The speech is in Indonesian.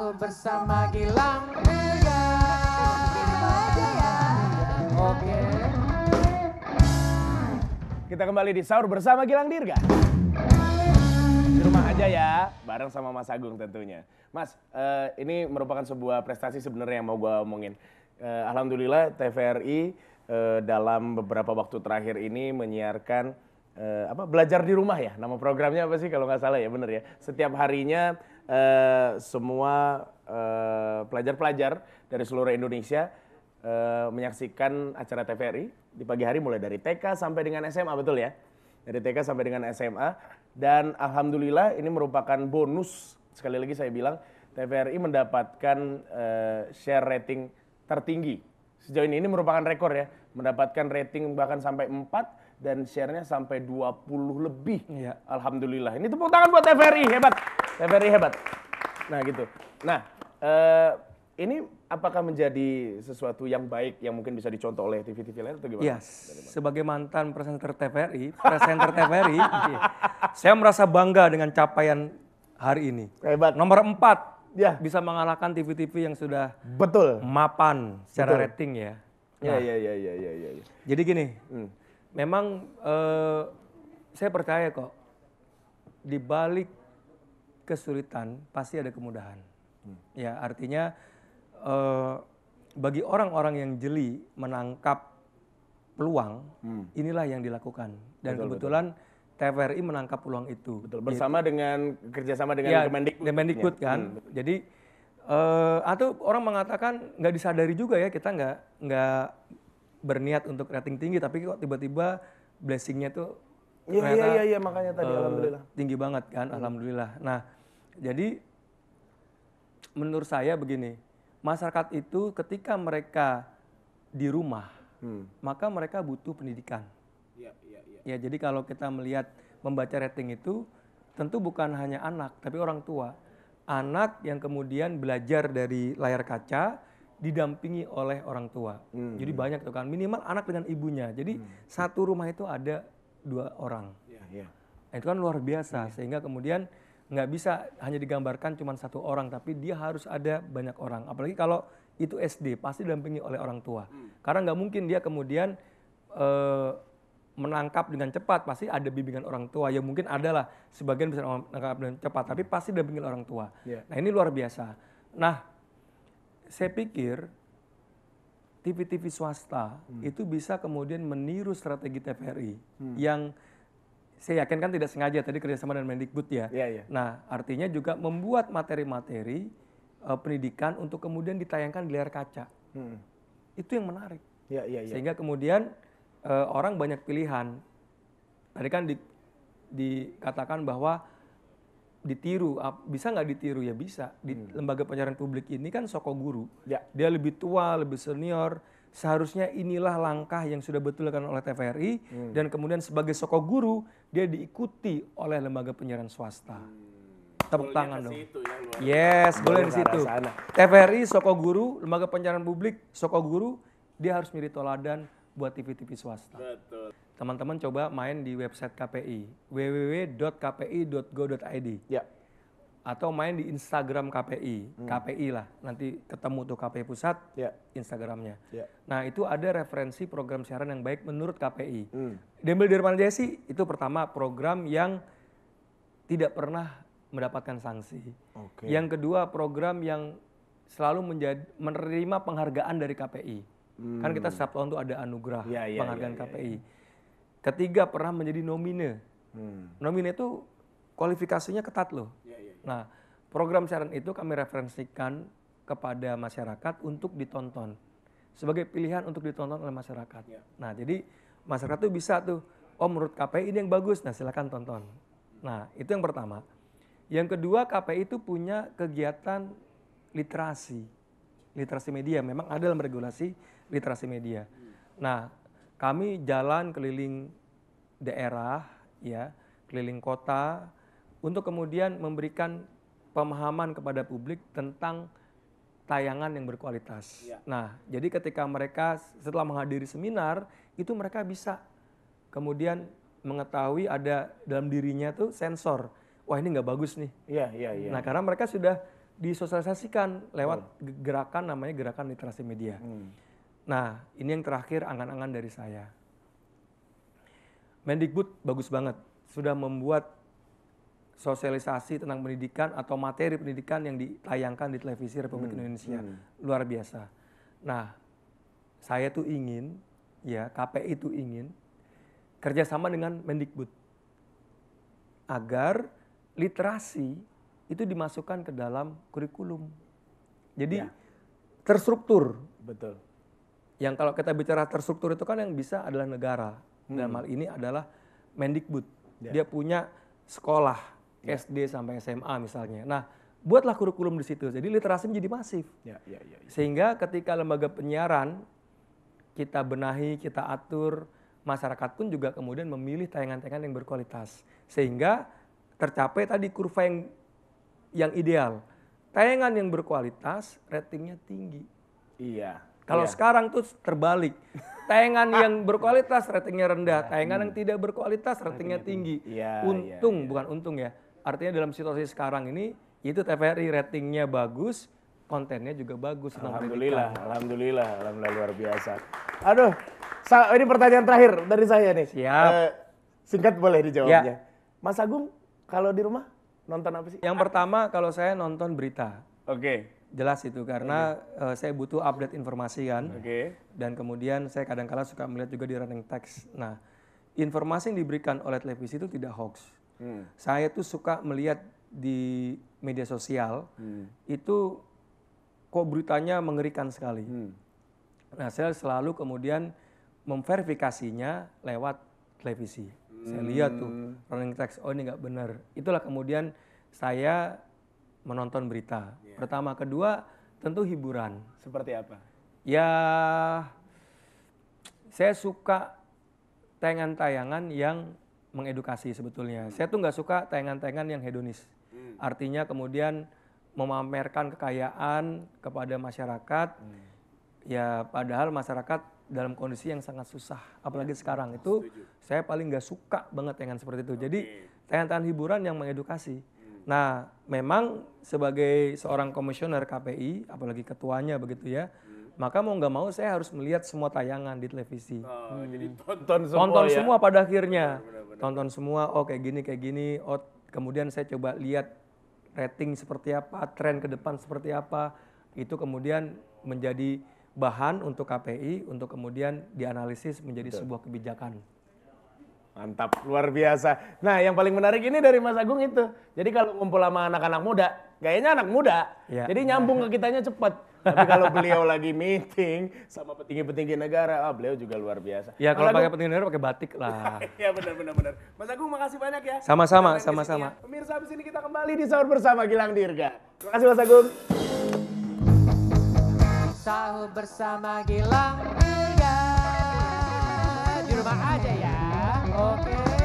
Sahur bersama Gilang Dirga. Oke. Kita kembali di Sahur bersama Gilang Dirga. Di rumah aja ya, bareng sama Mas Agung tentunya. Mas, ini merupakan sebuah prestasi sebenarnya yang mau gue omongin. Alhamdulillah TVRI dalam beberapa waktu terakhir ini menyiarkan belajar di rumah ya. Nama programnya apa sih kalau nggak salah ya, bener ya. Setiap harinya semua pelajar-pelajar dari seluruh Indonesia menyaksikan acara TVRI di pagi hari mulai dari TK sampai dengan SMA, betul ya? Dari TK sampai dengan SMA. Dan alhamdulillah ini merupakan bonus, sekali lagi saya bilang, TVRI mendapatkan share rating tertinggi. Sejauh ini merupakan rekor ya, mendapatkan rating bahkan sampai 4 dan share-nya sampai 20 lebih. Iya. Alhamdulillah. Ini tepuk tangan buat TVRI, hebat. TVRI hebat. Nah gitu. Nah, ini apakah menjadi sesuatu yang baik yang mungkin bisa dicontoh oleh TV-TV lain atau gimana? Iya, sebagai mantan presenter TVRI, saya merasa bangga dengan capaian hari ini. Hebat. Nomor 4, Ya. bisa mengalahkan TV-TV yang sudah Betul. mapan secara Betul. rating ya. Iya, Nah, iya. jadi gini, memang saya percaya kok, di balik kesulitan pasti ada kemudahan. Ya, artinya bagi orang-orang yang jeli menangkap peluang, inilah yang dilakukan. Dan kebetulan TVRI menangkap peluang itu. Betul. Bersama dengan kerjasama dengan Ya, Kemendikbud. kan. Jadi atau orang mengatakan nggak disadari juga ya, kita nggak berniat untuk rating tinggi, tapi kok tiba-tiba blessingnya tuh Iya, makanya tadi alhamdulillah. tinggi banget kan, alhamdulillah. Nah, jadi menurut saya begini, masyarakat itu ketika mereka di rumah, maka mereka butuh pendidikan. Iya. Ya, jadi kalau kita melihat membaca rating itu, tentu bukan hanya anak, tapi orang tua. Anak yang kemudian belajar dari layar kaca, didampingi oleh orang tua. Jadi banyak tuh kan, minimal anak dengan ibunya. Jadi satu rumah itu ada 2 orang. Iya. Nah, itu kan luar biasa, sehingga kemudian nggak bisa hanya digambarkan cuma 1 orang, tapi dia harus ada banyak orang. Apalagi kalau itu SD, pasti didampingi oleh orang tua. Karena nggak mungkin dia kemudian menangkap dengan cepat, pasti ada bimbingan orang tua. Ya mungkin adalah sebagian bisa menangkap dengan cepat, tapi pasti didampingi oleh orang tua. Yeah. Nah, ini luar biasa. Nah, saya pikir TV-TV swasta itu bisa kemudian meniru strategi TVRI yang saya yakin kan tidak sengaja tadi kerjasama dengan Mendikbud ya. Iya. Nah, artinya juga membuat materi-materi pendidikan untuk kemudian ditayangkan di layar kaca. Itu yang menarik. Iya. Sehingga kemudian orang banyak pilihan. Tadi kan dikatakan bahwa ditiru, bisa nggak ditiru? Ya bisa. Di lembaga penyiaran publik ini kan soko guru. Ya. Dia lebih tua, lebih senior. Seharusnya inilah langkah yang sudah betul dilakukan oleh TVRI. Dan kemudian sebagai soko guru, dia diikuti oleh lembaga penyiaran swasta. Tepuk tangan dong. Yes, boleh di situ. TVRI soko guru, lembaga penyiaran publik soko guru, dia harus menjadi toladan buat TV-TV swasta. Betul. Teman-teman coba main di website KPI, www.kpi.go.id. Ya. Atau main di Instagram KPI, KPI lah, nanti ketemu tuh KPI Pusat, Ya. Instagramnya. Ya. Nah, itu ada referensi program siaran yang baik menurut KPI. Diambil dari mana aja sih? Itu pertama, program yang tidak pernah mendapatkan sanksi. Oke. Yang kedua, program yang selalu menerima penghargaan dari KPI. Kan kita setiap tahun tuh ada anugerah penghargaan KPI. Ketiga, pernah menjadi nomine. Nomine itu kualifikasinya ketat loh. Nah, program siaran itu kami referensikan kepada masyarakat untuk ditonton. Sebagai pilihan untuk ditonton oleh masyarakat. Nah, jadi masyarakat tuh bisa tuh, oh menurut KPI ini yang bagus, nah silakan tonton. Nah, itu yang pertama. Yang kedua, KPI itu punya kegiatan literasi media. Memang ada dalam regulasi literasi media. Nah, kami jalan keliling daerah, ya, keliling kota, untuk kemudian memberikan pemahaman kepada publik tentang tayangan yang berkualitas. Nah, jadi ketika mereka setelah menghadiri seminar, itu mereka bisa kemudian mengetahui ada dalam dirinya tuh sensor. Wah, ini nggak bagus nih. Iya. Nah, karena mereka sudah disosialisasikan lewat gerakan namanya gerakan literasi media. Nah, ini yang terakhir angan-angan dari saya. Mendikbud bagus banget, sudah membuat sosialisasi tentang pendidikan atau materi pendidikan yang ditayangkan di televisi Republik Indonesia. Luar biasa. Nah, saya tuh ingin, ya KPI itu ingin kerjasama dengan Mendikbud agar literasi itu dimasukkan ke dalam kurikulum. Jadi terstruktur. Betul. Yang kalau kita bicara terstruktur itu kan yang bisa adalah negara. Dalam hal ini adalah Mendikbud. Dia punya sekolah SD sampai SMA misalnya. Nah, buatlah kurikulum di situ. Jadi literasi menjadi masif. Sehingga ketika lembaga penyiaran kita benahi, kita atur, masyarakat pun juga kemudian memilih tayangan-tayangan yang berkualitas. Sehingga tercapai tadi kurva yang ideal. Tayangan yang berkualitas ratingnya tinggi. Iya. Kalau sekarang tuh terbalik. Tayangan yang berkualitas ratingnya rendah, tayangan yang tidak berkualitas ratingnya tinggi. Bukan untung ya. Artinya dalam situasi sekarang ini itu TVRI ratingnya bagus, kontennya juga bagus. Alhamdulillah luar biasa. Aduh, ini pertanyaan terakhir dari saya nih. Siap. Singkat boleh dijawabnya. Mas Agung, kalau di rumah nonton apa sih? Yang pertama kalau saya nonton berita. Oke. Jelas itu karena saya butuh update informasi kan. Dan kemudian saya kadang-kala suka melihat juga di running text. Nah, informasi yang diberikan oleh televisi itu tidak hoax. Saya tuh suka melihat di media sosial itu kok beritanya mengerikan sekali. Nah, saya selalu kemudian memverifikasinya lewat televisi. Saya lihat tuh running text, oh ini nggak benar. Itulah kemudian saya menonton berita. Pertama, kedua tentu hiburan. Seperti apa? Ya, saya suka tayangan-tayangan yang mengedukasi sebetulnya. Saya tuh nggak suka tayangan-tayangan yang hedonis. Artinya kemudian memamerkan kekayaan kepada masyarakat. Ya, padahal masyarakat dalam kondisi yang sangat susah. Apalagi sekarang itu saya paling nggak suka banget tayangan seperti itu. Jadi tayangan-tayangan hiburan yang mengedukasi. Nah, memang sebagai seorang komisioner KPI, apalagi ketuanya begitu ya, maka mau nggak mau saya harus melihat semua tayangan di televisi. Jadi tonton semua pada akhirnya. Tonton semua, oh kayak gini, oh kemudian saya coba lihat rating seperti apa, tren ke depan seperti apa, itu kemudian menjadi bahan untuk KPI untuk kemudian dianalisis menjadi sebuah kebijakan. Mantap, luar biasa. Nah, yang paling menarik ini dari Mas Agung itu. Jadi kalau ngumpul sama anak-anak muda, gayanya anak muda. Jadi nyambung ke kitanya cepat. Tapi kalau beliau lagi meeting sama petinggi-petinggi negara, beliau juga luar biasa. Ya, kalau pakai petinggi negara pakai batik lah. Iya, benar. Mas Agung, makasih banyak ya. Sama-sama. Pemirsa, habis ini kita kembali di Sahur Bersama Gilang Dirga. Terima kasih Mas Agung. Sahur bersama Gilang Dirga. Di rumah aja ya. Oke.